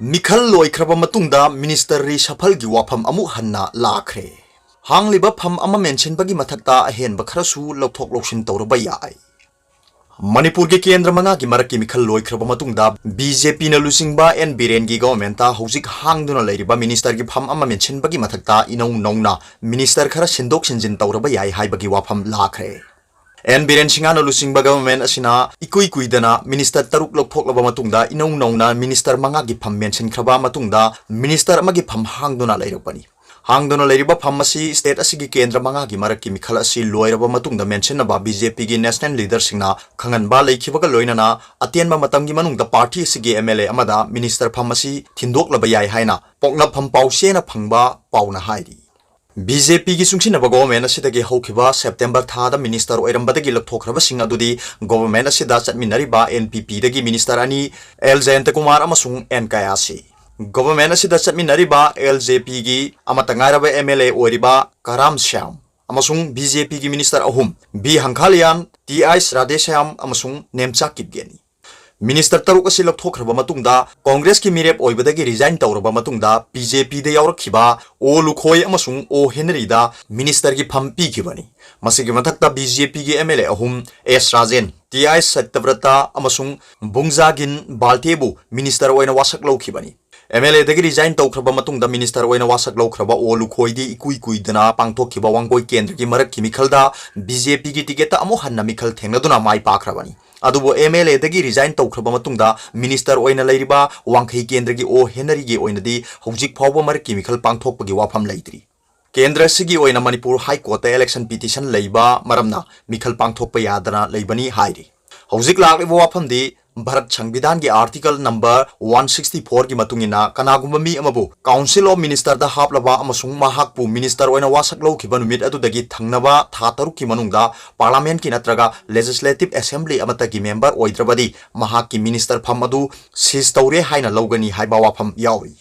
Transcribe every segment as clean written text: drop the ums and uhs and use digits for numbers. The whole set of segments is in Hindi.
मिखल लोइख्रब मतुंगदा मिनिस्टर रिसफल की वाफम अमु हन्ना लाख्रे हांगलिबा फम अमा मेंशन बगी मथक्ता अहेनब खरसु लौथोक लौसिन तौरबा याय मणिपुर के केंद्र मंगा की मरक की मिखल लोइख्रब मतुंगदा बीजेपी न लुसिंगबा एन बिरेन की गवर्नमेंट हौजिक हांगदुना लेरिबा मिनिस्टर की फम अमा मेंशन बगी मथक्ता इनौ नौना मिनिस्टर खरा सिंदोक सिंजिन तौरबा याय हाइबगी वाफम लाख्रे एन बिरेन सिंगा न लुसिंग गवर्नमेंट असिना इकुई कुइदना मिनिस्टर तरुक लौथोकलबा मतुंगदा इनौ नौना मिनिस्टर मंगा की फम मेंशन खरबा मतुंगदा मिनिस्टर अमगी फम हांगदुना लेरपनी हांगदुना लेरिबा फम असि स्टेट असि की केंद्र मंगा की मरक की मिखल असि लोइरबा मतुंगदा मेंशन नबा बीजेपी की नेशनल लीडर सिंगना खंगनबा लेखिबगा लोइनना अतेनबा मतम की मनुंगदा पार्टी असि की एमएलए अमदा मिनिस्टर फम असि थिंदोकलबा याय हाइना पोकना फम पाउसेना फंगबा पाउना हाइरी बीजेपी की सुंसिनब गवर्नमेंट असिदगी हौखिबा सेप्टेम्बर थादा मिनिस्टर ओइरंबदगी लौथोखरबा सिंग अदुदी गवर्नमेंट असिदा चटमिनरिबा एनपीपी दगी मिनिस्टर अनि एल जयंत कुमार अमसुंग एन कयासी गवर्नमेंट असिदा चटमिनरिबा एलजेपी की अमतंगारबा एमएलए ओइरिबा कराम श्याम अमसुंग बीजेपी की मिनिस्टर अहुम बी हंखालियान टीआईस राधेश्याम अमसुंग नेमचा किपगेनी मिनिस्टर तरुक असि लौथोखरबा मतुंगदा कांग्रेस की मिरेप ओइबदगी रिजाइन तौरबा मतुंगदा बीजेपी दे यावरखिबा ओ लुखोय अमसुंग ओ हेनरीदा मिनिस्टर की फम पीखिबनी मसिगी मथक्ता बीजेपी की MLA अहुम S Rajen TI सत्यव्रता अमसुंग बुंगजागिन बाल्टेबु minister ओइना वासक लौखिबनी एमएलए दगी रिजाइन तौखरबा मतुंगदा मिनिस्टर ओइना वासक लौखरबा ओ लुखोयदी इकुई कुइदना पांगथोखिबा वांगोय केंद्र की मरक की मिखलदा बीजेपी की टिकेट अमु हन्ना मिखल थेंगदुना माई पाखरबनी अदुबो एमएलए दगी रिजाइन तौखरबा मतुंगदा मिनिस्टर ओइना लेरिबा वांखै केंद्र की ओ हेनरी की ओइनदी हौजिक फावबा मरक की मिखल पांगथोकपगी वाफम लेइद्री केंद्र सिगी ओइना Manipur high court election petition लेइबा मरमना मिखल पांगथोकपा यादना लेइबनी हाइरी हौजिक लागलिबा वाफमदी भारत संविधान की आर्टिकल नंबर 164 की मतुंगिना कनागुंबा मी अमबु काउंसिल ऑफ मिनिस्टर दा हापलबा अमसुंग महाकपु मिनिस्टर ओइना वासक लौखिबा नुमित अदुदगी थंगनबा था तरुक की मनुंगदा पार्लियामेंट की नत्रगा लेजिस्लेटिव असेंबली अमतगी मेंबर ओइद्रबदी महाक की मिनिस्टर फम अदु सीज तौरे हाइना लौगनी हाइबा वाफम यावी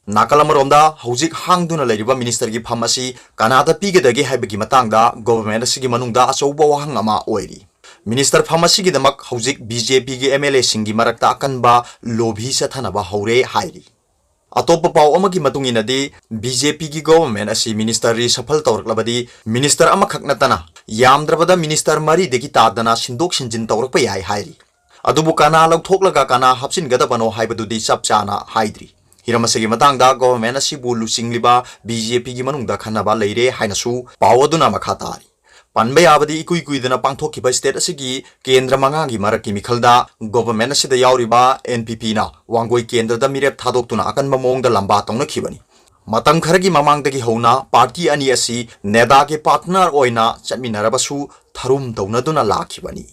नाकलमरोंदा हौजिक हांगदुना लेरिबा मिनिस्टर की फम असि कनादा पीगदगी हाइबगी मतंगदा गवर्नमेंट असि मनुंगदा अचौबा वाहंग अमा ओइरी मिनिस्टर फम असिगिदमक हौजिक बीजेपी की एमएलए सिंगी मरक्ता अकनबा लोभी सथनबा हौरे हाइरी अतोप पाव अमगी मतुंगिनदी बीजेपी की गवर्नमेंट असि मिनिस्टर रिसफल तौरक्लबदी मिनिस्टर अमखक नतना यामद्रबदा मिनिस्टर मरी देगी तादना सिंदोक सिंजिन तौरक्पा याय हाइरी अदुबु काना लौथोकलगा काना हप्सिनगदबनो हाइबदुदी चप चाना हाइद्री हिरमसगी मतंगदा गवर्नमेंट असिबु लुसिंगलिबा बीजेपी की मनुंगदा खनबा लेरे हाइनसु पाव अदुना मखातारी पनबे याबदी इकुई कुइदना पांगथोखिबा स्टेट असिगी केंद्र मंगागी मरकी मिखलदा गवर्नमेंट असिदा यावरिबा एनपीपी ना वांगोई केंद्रदा मिरेप थादोक्तुना अकनबा मोंगदा लंबा तौनखिबनी मतम खरगी ममांगदगी हौना पार्टी अनि असि नेदा के पार्टनर ओइना चटमिनरबसु थरुम तौनदुना लाखिबनी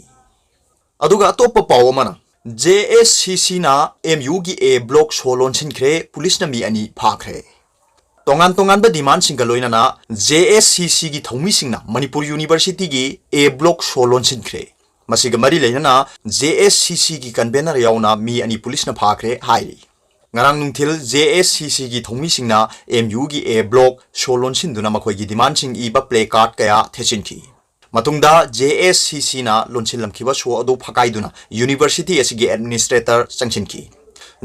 अदुगा अतोप पाव अमना जेएससीसी ना एमयू की ए ब्लॉक सोलोनसिनख्रे पुलिस ना मी अनि फाख्रे तोंगान तोंगान डिमांड सिंगलोइना जेएससीसी की थौमी सिंगना मणिपुर यूनिवर्सिटी की ए ब्लॉक सोलोनसिनख्रे मसिग मरी लेना जेएससीसी की कन्वेनर यावना मी अनि पुलिस ना फाख्रे हाइरी ngarang nungthil JSCC की थौमी सिंगना MU की A ब्लॉक सोलोनसिनदुना मखोई की डिमांड सिंग इबा प्ले कार्ड कया थेचिनखी मतुंगदा JSCC ना लोनसिलमखिबा सो अदु फकाइदुना यूनिवर्सिटी असिगी एडमिनिस्ट्रेटर संचिनखी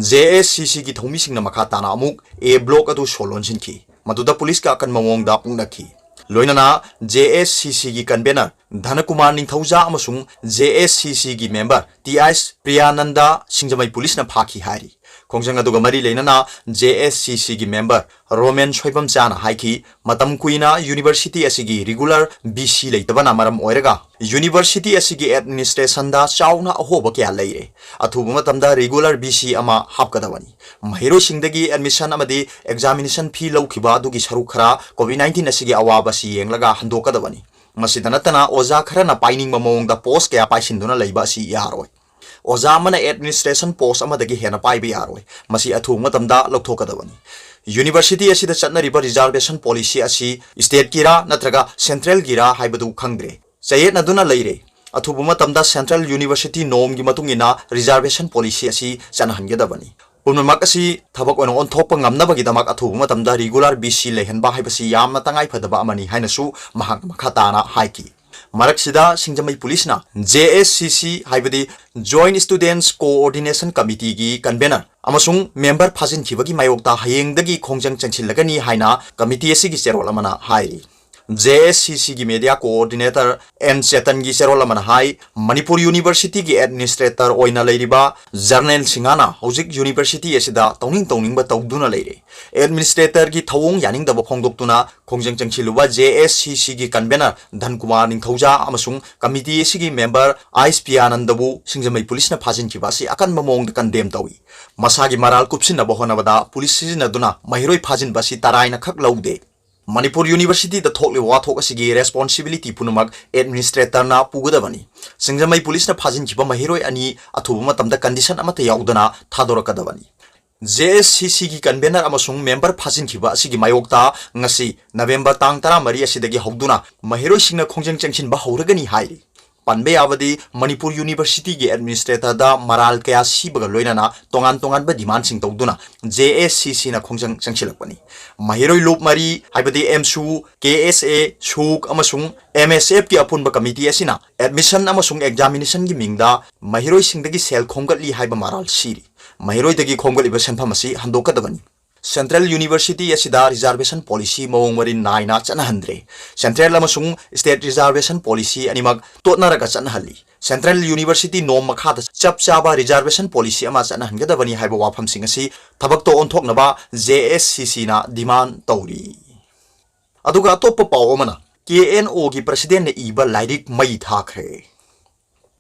JSCC की थौमी सिंगना मखा ताना अमुक A ब्लॉक अदु सोलोनसिनखी मदुदा पुलिस का अकन ममोंगदा पुंगनखी लोइनना JSCC की कन्वेनर धनकुमार निंथौजा अमसुंग JSCC की मेंबर TS प्रियानंदा सिंजमई पुलिस ना फाखी हारी खोंजंग अदुगा मरी लेना JSCC की मेंबर रोमेन सोइबम चाना हाइकी मतम कुइना यूनिवर्सिटी असिगी रेगुलर BC लेतबना मरम ओइरगा यूनिवर्सिटी असिगी एडमिनिस्ट्रेशन दा चाउना अहोब क्या लेरे अथुब मतमदा रेगुलर BC अमा हापकदवनी महिरो सिंगदगी एडमिशन अमदी एग्जामिनेशन फी लौखिबा दुगी सरु खरा कोविड-19 असिगी अवाबसी येंगलगा हंदोकदवनी मसिदा नतना ओजा खरना पाइनिंग ममोंगदा पोस्ट क्या पाइसिंदुना लेबा सि यारोय ओजा मन एडमिनिस्ट्रेशन पोस्ट अमदगी हेना पाइबे यारोय मसि अथु मतमदा लौथोकदवनी यूनिवर्सिटी असिदा चटनरिबा रिजर्वेशन पॉलिसी असि स्टेट कीरा नत्रगा सेंट्रल कीरा हाइबदु खंगद्रे चयेत नदुना लेरे अथुबु मतमदा सेंट्रल यूनिवर्सिटी नोम की मतुंगिना रिजर्वेशन पॉलिसी असि चनहनगदबनी पुनमक असि थबक ओन ओनथोप ngamnabagidamक अथुबु मतमदा रेगुलर BC लेहनबा हाइबसि यामना तंगाइ फदबा अमनी हाइनसु महाक मखाताना हाइकी ꯃꯔꯛꯁꯤꯗ ꯁꯤꯡꯖꯃꯩ ꯄꯨꯂꯤꯁꯅ JSCC ꯍꯥꯏꯕꯗꯤ Joint Students Coordination Committee ꯒꯤ ꯀꯟꯚꯦꯅꯔ ꯑꯃꯁꯨꯡ ꯃꯦꯝꯕꯔ ꯐꯥꯖꯤꯟꯈꯤꯕꯒꯤ ꯃꯥꯌꯣꯛꯇ ꯍꯌꯦꯡꯗꯒꯤ ꯈꯣꯡꯖꯪ ꯆꯪꯁꯤꯜꯂꯒꯅꯤ ꯍꯥꯏꯅ ꯀꯃꯤꯇꯤ ꯑꯁꯤꯒꯤ ꯆꯦꯔꯣꯜ ꯑꯃꯅ ꯍꯥꯏꯔꯤ꯫ JSCC की मीडिया कोऑर्डिनेटर एन चेतन की सेरोल अमन हाई मणिपुर यूनिवर्सिटी की एडमिनिस्ट्रेटर ओइना लेरिबा जर्नल सिंगाना हौजिक यूनिवर्सिटी एसिदा तौनिंग तौनिंग बा तौदुना लेरे एडमिनिस्ट्रेटर की थवोंग यानिंग दबा फोंगदोक्तुना खोंजंग चंगसिलुबा JSCC की कन्वेनर धनकुमार निंगथौजा अमसुंग कमिटी एसिगी मेंबर ISP आनंदबु सिंगजमई पुलिसना फाजिनखिबासी अकनबा मोंग कंडेम तौई मसागी मराल कुपसिनबा होनबदा पुलिस सिजनदुना महिरोई फाजिनबासी तराइना खक लौदे मणिपुर यूनिवर्सिटी द थोकले वाथोक असिगी रेस्पॉन्सिबिलिटी पुनमक एडमिनिस्ट्रेटर ना पुगदबनी सिंगजमई पुलिस ना फाजिनखिबा महिरोई अनि अथुबा मतमदा कंडीशन अमते याउदना थादोरकदबनी JSCC की कन्वेनर अमसुंग मेंबर फाजिनखिबा असिगी मायोक्ता ngasi नवेम्बर तांग 13 असिदगी हौदुना महिरोई सिंगना खोंजंग चंगसिनबा हौरगनी हाइरि पनबे यावदी मणिपुर यूनिवर्सिटी की एडमिनिस्ट्रेटर दा मराल कया सिबगा लोइनाना तोंगान तोंगान बा डिमांड सिंग तौदुना JSCC ना खोंजंग चंगसिलकपनी महिरोई लोप मरी हाइबदी एमसु KSA सुक अमसुंग MSF की अपुनबा कमिटी असिना एडमिशन अमसुंग एग्जामिनेशन की मिंगदा महिरोई सिंगदगी सेल खोंगतली हाइबा मराल सिरी महिरोई दगी खोंगलिबा सेंफम असि हंदोकदबनी सेंट्रल यूनिवर्सिटी असिदा रिजर्वेशन पॉलिसी मवोंग मरी नाइना चनहंद्रे सेंट्रल अमसुंग स्टेट रिजर्वेशन पॉलिसी अनिमक तोटनरगा चनहली सेंट्रल यूनिवर्सिटी नोम मखादा चप चाबा रिजर्वेशन पॉलिसी अमा चनहंगदबनी हाइबा वाफम सिंग असि थबक तो ओंथोकनबा JSCC ना डिमांड तौरी अदुगा अतोप्पा पाव अमना KNO की प्रेसिडेंट ने इबा लाइरिक मई थाखरे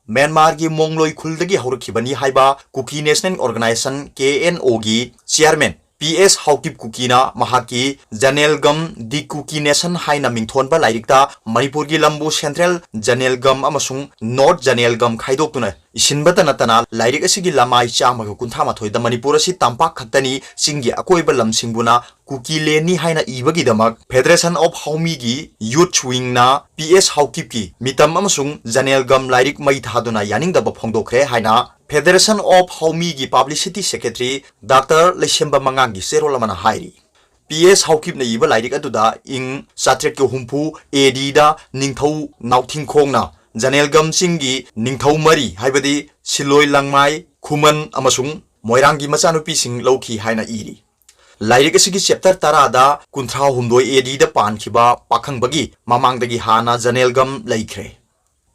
म्यांमार की मोंगलोई खुलदगी हौरखिबनी हाइबा कुकी नेशनल ऑर्गेनाइजेशन KNO की चेयरमैन PS हाउकिप कुकीना महाकी जनेलगम दि कुकी नेशन हाइना मिंथोनबा लाइरिकता मणिपुर की लंबू सेंट्रल जनेलगम अमसुंग नॉर्थ जनेलगम खाइदोक्तुना इसिनबता नतना लाइरिक असिगी लमाई चामगा कुंथामाथोय द मणिपुर असि तांपाक खक्तनी सिंगी अकोइबा लमसिंगबुना कुकी लेनी हाइना इबगीदमक फेडरेशन ऑफ हाउमी की यूथ विंग ना PS हाउकिप की मितम अमसुंग जनेलगम लाइरिक मई थादुना यानिंगदबा फोंदोखरे हाइना फेडरेशन ऑफ हाउमी की पब्लिसिटी सेक्रेटरी डॉक्टर लेशेंबा मंगांग की सेरोल अमना हाइरी PS हाउकिप ने इबा लाइरिक अदुदा इंग सात्रेट के हुंफू AD दा निंगथौ नाउथिंगखोंगना जनेलगम सिंगी निंगथौ मरी हाइबदी सिलोय लंगमाई खुमन अमसुंग मोइरांगी मचानुपी सिंग लौखी हाइना इरी लाइरिक असिगी चैप्टर 10 दा 39 AD दा पानखिबा पाखंगबगी ममांगदगी हाना जनेलगम लैख्रे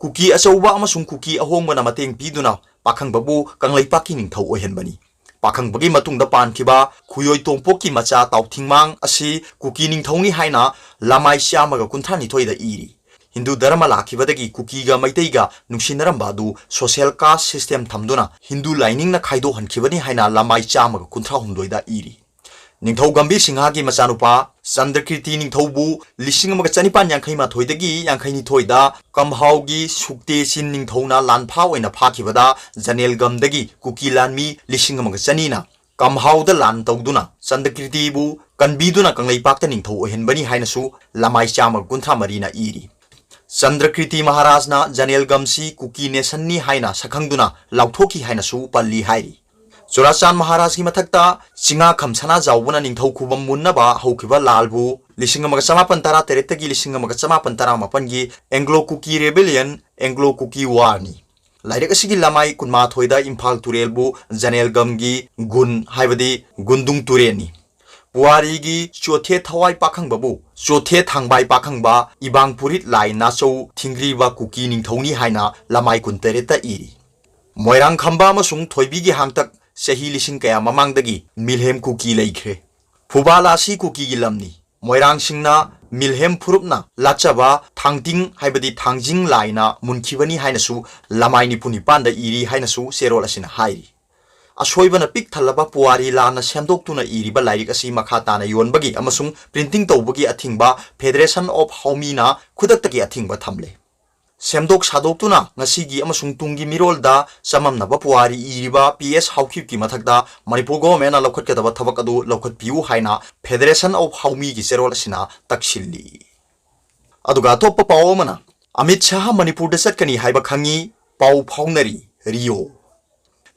कुकी अचौबा अमसुंग कुकी अहोंगबना मतेंग पीदुना पाखंगबबु कंगलैपाकी निंगथौ ओहेनबनी पाखंगबगी मतुंगदा पानखिबा खुयोय तोंपोकी मचा ताउथिंगमांग असि कुकी निंगथौनी हाइना लामाई श्यामगा कुंथानिथोय दा इरी हिंदू धर्म लाखिबदगी कुकीगा मैतैगा नुंसिनरंबादु social caste system थमदुना Hindu लाइनिंगना खाइदो हनखिबनी हाइना लामाई चामगा कुंथ्रा हुंदोयदा eri Ningthou गंभीर सिंहा की मचानुपा चंद्रकीर्ति निंगथौबु लिसिंग अमगा चनिपान यांखै माथोयदगी यांखैनि थोयदा कमहाउगी सुक्ते सिन निंगथौना लानफा ओइना फाखिबदा जनेलगमदगी कुकी लानमी लिसिंग अमगा चनीना कमहाउदा लान तौदुना चंद्रकीर्तिबु कनबीदुना कंगलैपाक्ता निंगथौ ओहेनबनी हाइनसु लामाई चामगा कुंथ्रा मरीना इरी चंद्रकीर्ति महाराजना जनेलगमसी कुकी नेशननी हाइना सखंगदुना लाउथोकी हाइनसु पल्ली हाइरी चुराचांद महाराज की मथक्ता चिंगा खमसना जाउबना निंगथौ खुबम मुन्नबा हौखिबा लालबु लिसिंग अमगा चमापन तरा तेरेतगी लिसिंग अमगा चमापन तरा मापनगी Anglo Kuki rebellion Anglo Kuki वारनी लाइरिक असिगी लामाई कुनमाथोयदा इम्फाल तुरेलबु जनेलगमगी गुन हाइबदी गुंदुंग तुरेनी पुवारीगी चोथे थवाई पाखंगबबु चोथे थांगबाई पाखंगबा इबांगपुरित लाई नाचौ थिंग्रीबा कुकी निंगथौनी हाइना लामाई कुनतेरेता इरी मोइरांग खंबा अमसुंग थोइबीगी हांगतक सही लिसिंग कया ममांगदगी मिलहेम कुकी लैख्रे फुबालासी कुकी की लमनी मोइरांग सिंगना मिलहेम फुरुपना लाचबा थांगटिंग हाइबदी थांगजिंग लाइना मुनखिबनी हाइनसु लमाइनि पुनिपानदा इरी हाइनसु सेरोल असिना हाइरी असोइबना पिक थलबा पुवारी लाना सेमदोक्तुना इरीबा लाइरिक असि मखा ताना योनबगी अमसुंग प्रिंटिंग तौबगी अथिंगबा फेडरेशन ऑफ हाउमीना खुदक्तगी अथिंगबा थमले सेमदोक सादोक्तुना ngasiगी amasung tunggi mirolda samamnaba puari iriba PS Haokip की मथकदा मणिपुर गवर्नमेंट लौखटकदबा थबक अदु लौखटपियु हाइना फेडरेशन ऑफ हाउमी की सेरोल असिना तक्सिल्ली अदुगा तोप पाव मना अमित शाह मणिपुर द चटकनी हाइबा खंगी पाव फाउनरी Rio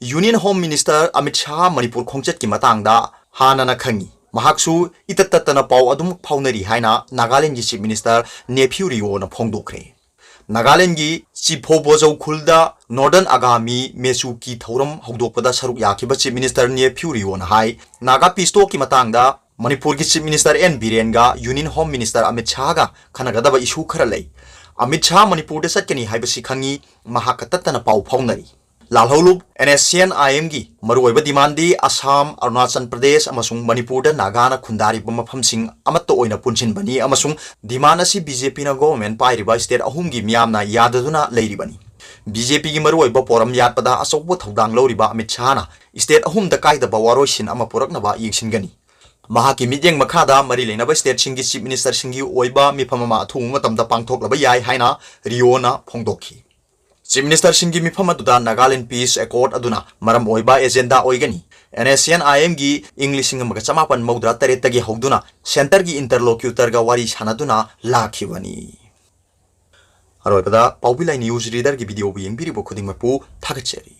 union home minister Amit Shah Manipur खोंचत की मतंगदा हानना खंगी महाक्सु इतततना पाव अदुम फाउनरी हाइना नागालैंड की चीफ मिनिस्टर नेफ्यू रियो न फोंदोखरे नागालैंड की चिफोबोजौ खुलदा नॉर्दर्न आगामी मेसू की थौरम हौदोकपदा सरुक याखिबा चीफ मिनिस्टर ने फ्यूरियोन हाई नागा पीस टॉक की मतांगदा मणिपुर की चीफ मिनिस्टर एन बीरेन गा union home minister Amit Shah गा खनगदबा इशू खरा लई अमित शाह मणिपुर दे चटकनी हाइबसी खंगी महाक तत्तना पाउ फाउनरी लालहौलुब NSCN IM की मरुओइबा डिमांडी असम अरुणाचल प्रदेश अमसुंग मणिपुर दा नागाना खुंदारिबा मफमसिंग अमत्तो ओइना पुनसिनबनी अमसुंग डिमांड असि बीजेपी ना गवर्नमेंट पाइरिबा स्टेट अहुम की मियामना याददुना लेरिबनी बीजेपी की मरुओइबा पोरम यातपदा असौबो थौदांग लौरिबा अमित शाहना स्टेट अहुम दा काइदबा वारोइसिन अमा पुरकनबा यिंगसिनगनी महाकी मिजेंग मखादा मरी लेनबा स्टेट सिंगी चीफ मिनिस्टर सिंगी ओइबा मिफममा अथुंग मतमदा पांगथोकलबा याय हाइना रियोना फोंदोखी चीफ मिनिस्टर सिंगी मिफम अदुदा नागालैंड पीस एकॉर्ड अदुना मरम ओइबा एजेंडा ओइगनी NSCN IM की इंग्लिशिंग मग चमापन मौद्रा तरेतगी हौदुना सेंटर की इंटरलोक्यूटर गा वारी सानदुना लाखिबनी अरोइबदा पाउबिलाई न्यूज रीडर की वीडियो भी यंगबिरिबो खुदिंगमपु थागचेरी।